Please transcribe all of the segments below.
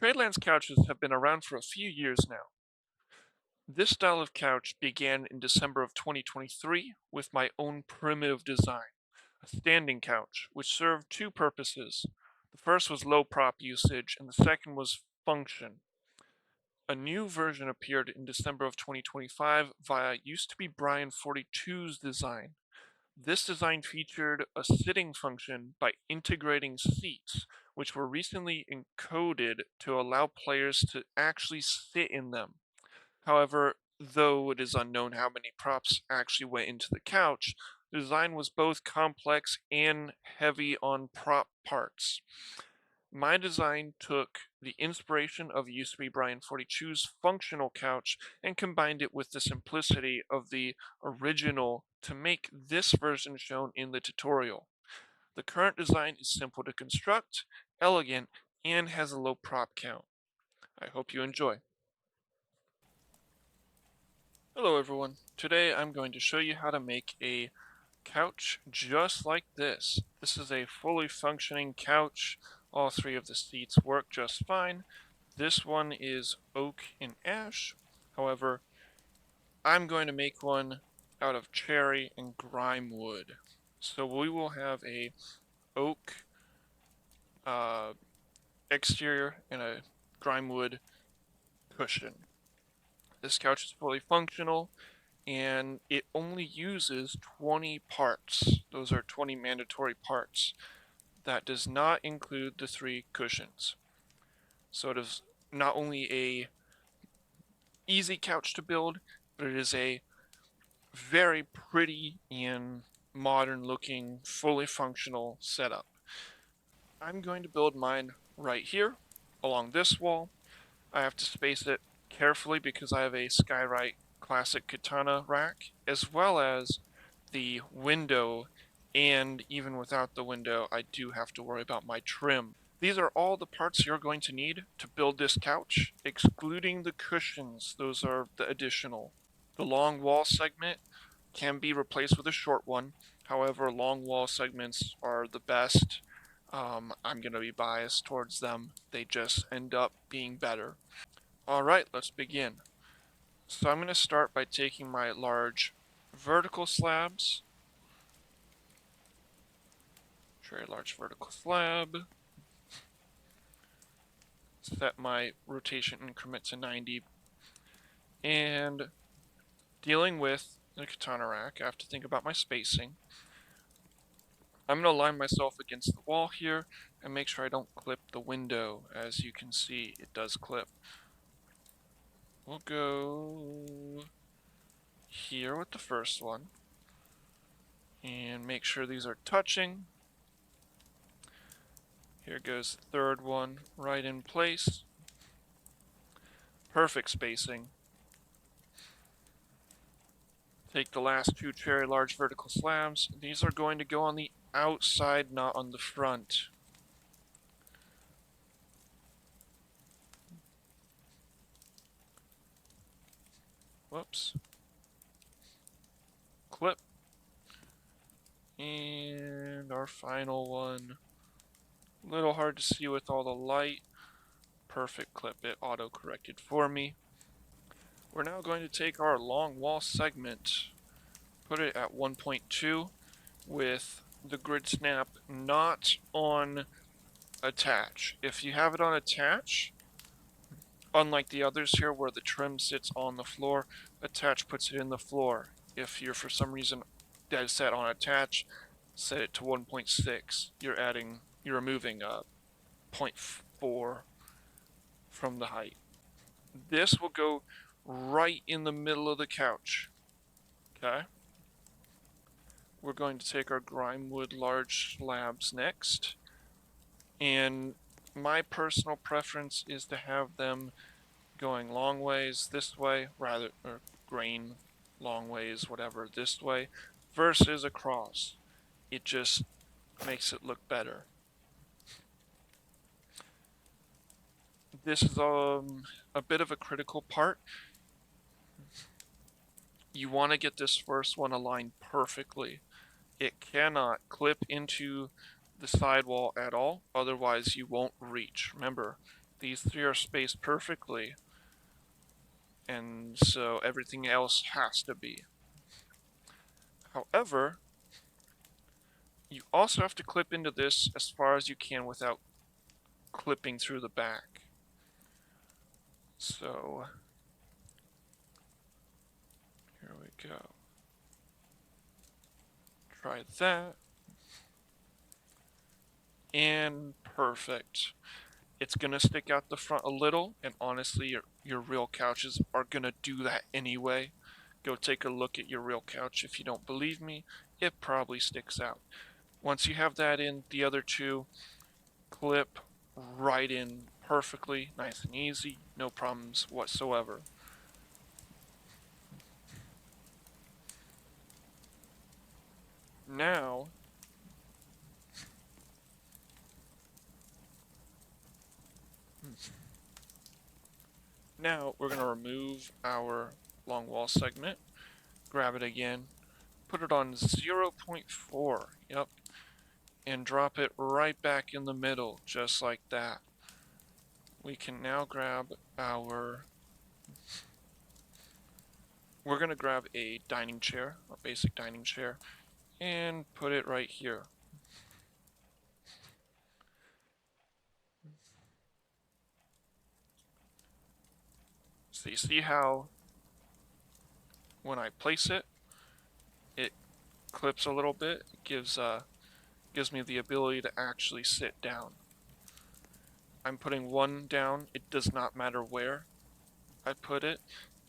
Tradelands couches have been around for a few years now. This style of couch began in December of 2023 with my own primitive design, a standing couch, which served two purposes. The first was low prop usage, and the second was function. A new version appeared in December of 2025 via used to be Brian 42's design. This design featured a sitting function by integrating seats, which were recently encoded to allow players to actually sit in them. However, though it is unknown how many props actually went into the couch, the design was both complex and heavy on prop parts. My design took the inspiration of used to be Brian 42's functional couch and combined it with the simplicity of the original to make this version shown in the tutorial. The current design is simple to construct, elegant, and has a low prop count. I hope you enjoy. Hello everyone. Today I'm going to show you how to make a couch just like this. This is a fully functioning couch. All three of the seats work just fine. This one is oak and ash. However, I'm going to make one out of cherry and grime wood. So we will have a oak exterior and a grime wood cushion. This couch is fully functional and it only uses 20 parts. Those are 20 mandatory parts. That does not include the 3 cushions. So it is not only a easy couch to build, but it is a very pretty and modern looking, fully functional setup. I'm going to build mine right here along this wall. I have to space it carefully because I have a Skyrite Classic Katana rack, as well as the window, and even without the window, I do have to worry about my trim. These are all the parts you're going to need to build this couch, excluding the cushions. Those are the additional. The long wall segment can be replaced with a short one. However, long wall segments are the best. I'm going to be biased towards them. They just end up being better. Alright, let's begin. So I'm going to start by taking my large vertical slabs. Very large vertical slab. Set my rotation increment to 90. And dealing with the katana rack, I have to think about my spacing. I'm going to line myself against the wall here and make sure I don't clip the window. As you can see, it does clip. We'll go here with the first one and make sure these are touching. Here goes the third one right in place. Perfect spacing. Take the last 2 cherry large vertical slabs. These are going to go on the outside, not on the front. Whoops. Clip. And our final one. A little hard to see with all the light. Perfect clip. It auto-corrected for me. We're now going to take our long wall segment, put it at 1.2 with the grid snap not on attach. If you have it on attach, unlike the others here where the trim sits on the floor, attach puts it in the floor. If you're for some reason dead set on attach, set it to 1.6. You're removing 0.4 from the height. This will go right in the middle of the couch. Okay? We're going to take our grime wood large slabs next. And my personal preference is to have them going long ways this way, or grain long ways, whatever, this way, versus across. It just makes it look better. This is a bit of a critical part. You want to get this first one aligned perfectly. It cannot clip into the sidewall at all, otherwise you won't reach. Remember, these three are spaced perfectly, and so everything else has to be. However, you also have to clip into this as far as you can without clipping through the back. So here we go. Try that. And perfect. It's gonna stick out the front a little, and honestly, your real couches are gonna do that anyway. Go take a look at your real couch. If you don't believe me, it probably sticks out. Once you have that in, the other two clip right in perfectly, nice and easy, no problems whatsoever. Now, we're gonna remove our long wall segment, grab it again, put it on 0.4, yep, and drop it right back in the middle, just like that. We can now grab our, we're gonna grab a dining chair, a basic dining chair, and put it right here. So you see how when I place it, it clips a little bit, it gives me the ability to actually sit down. I'm putting one down, it does not matter where I put it,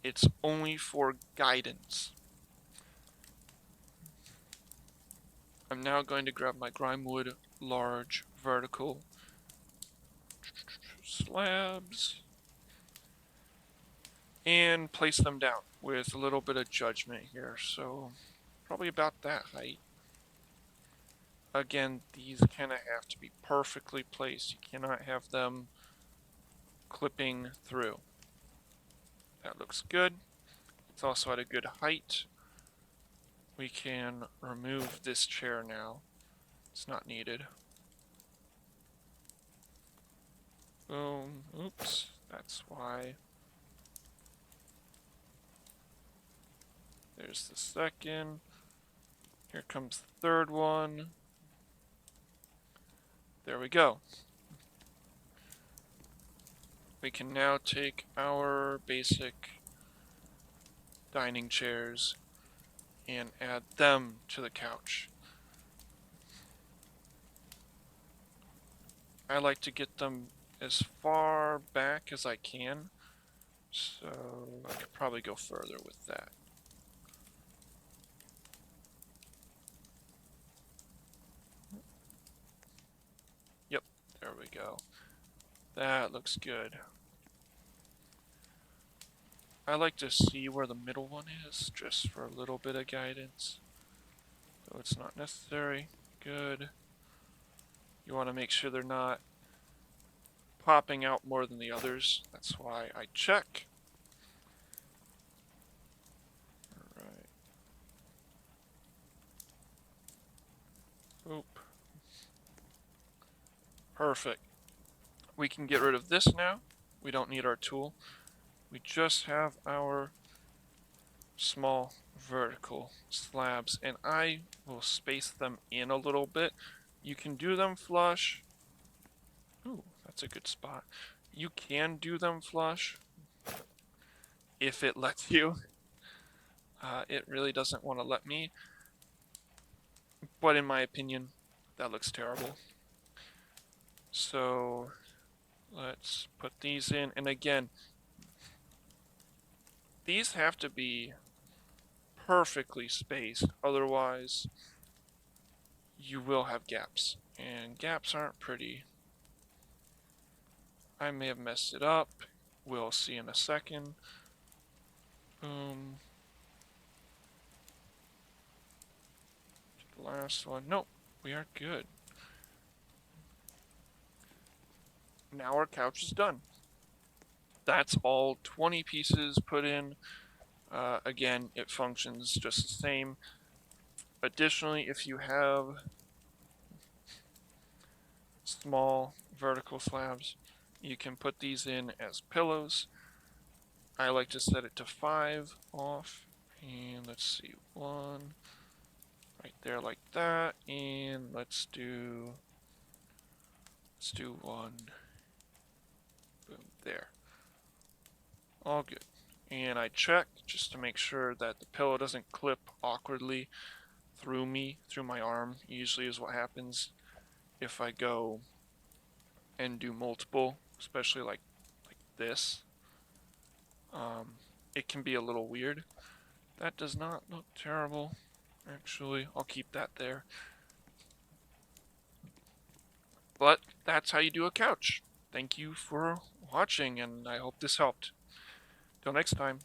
it's only for guidance. I'm now going to grab my Grimewood large vertical slabs and place them down with a little bit of judgment here. So probably about that height. Again, these kind of have to be perfectly placed. You cannot have them clipping through. That looks good. It's also at a good height. We can remove this chair now. It's not needed. Boom. Oops. That's why. There's the second. Here comes the third one. There we go. We can now take our basic dining chairs and add them to the couch. I like to get them as far back as I can, so I could probably go further with that. Yep, there we go. That looks good. I like to see where the middle one is, just for a little bit of guidance. Though it's not necessary. Good. You want to make sure they're not popping out more than the others. That's why I check. Alright. Oop. Perfect. We can get rid of this now. We don't need our tool. We just have our small vertical slabs, and I will space them in a little bit. You can do them flush. Ooh, that's a good spot. You can do them flush if it lets you. It really doesn't want to let me, but in my opinion, that looks terrible. So let's put these in, and again, these have to be perfectly spaced, otherwise you will have gaps, and gaps aren't pretty. I may have messed it up. We'll see in a second. Boom. The last one. Nope, we are good. Now our couch is done. That's all 20 pieces put in. Again, it functions just the same. Additionally, if you have small vertical slabs, You can put these in as pillows. I like to set it to 5 off. And let's see, 1 right there like that. And let's do 1. Boom, there. All good. And I check just to make sure that the pillow doesn't clip awkwardly through my arm. Usually is what happens if I go and do multiple, especially like this. It can be a little weird. That does not look terrible. Actually, I'll keep that there. But that's how you do a couch. Thank you for watching, and I hope this helped. Till next time.